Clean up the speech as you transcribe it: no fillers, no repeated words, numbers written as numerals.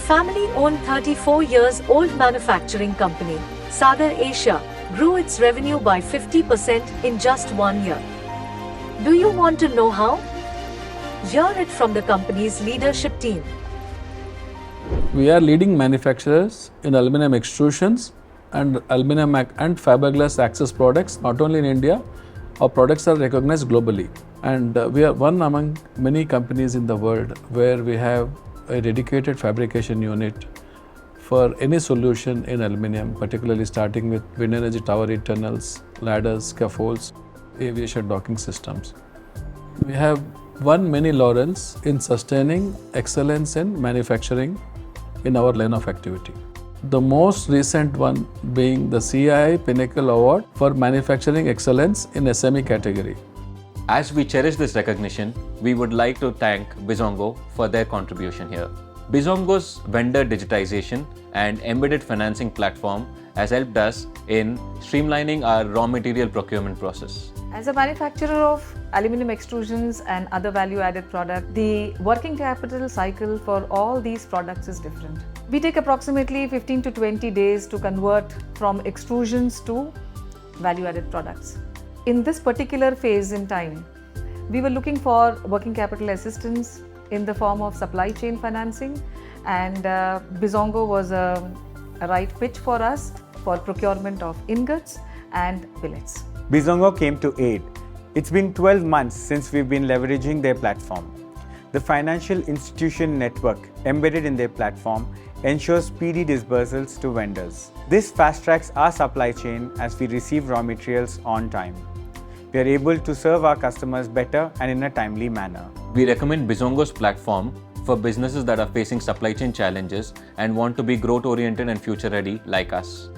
family-owned 34 years old manufacturing company, Sagar Asia, grew its revenue by 50% in just 1 year. Do you want to know how? Hear it from the company's leadership team. We are leading manufacturers in aluminum extrusions and aluminum and fiberglass access products, not only in India. Our products are recognized globally, and we are one among many companies in the world where we have a dedicated fabrication unit for any solution in aluminum, particularly starting with wind energy tower reed tunnels, ladders, scaffolds, aviation docking systems. We have won many laurels in sustaining excellence in manufacturing in our line of activity. The most recent one being the CII Pinnacle Award for Manufacturing Excellence in SME category. As we cherish this recognition, we would like to thank Bizongo for their contribution here. Bizongo's vendor digitization and embedded financing platform has helped us in streamlining our raw material procurement process. As a manufacturer of aluminum extrusions and other value-added products, the working capital cycle for all these products is different. We take approximately 15 to 20 days to convert from extrusions to value-added products. In this particular phase in time, we were looking for working capital assistance in the form of supply chain financing, and Bizongo was a right pitch for us for procurement of ingots and billets. Bizongo came to aid. It's been 12 months since we've been leveraging their platform. The financial institution network embedded in their platform ensures speedy disbursals to vendors. This fast-tracks our supply chain as we receive raw materials on time. We are able to serve our customers better and in a timely manner. We recommend Bizongo's platform for businesses that are facing supply chain challenges and want to be growth-oriented and future-ready like us.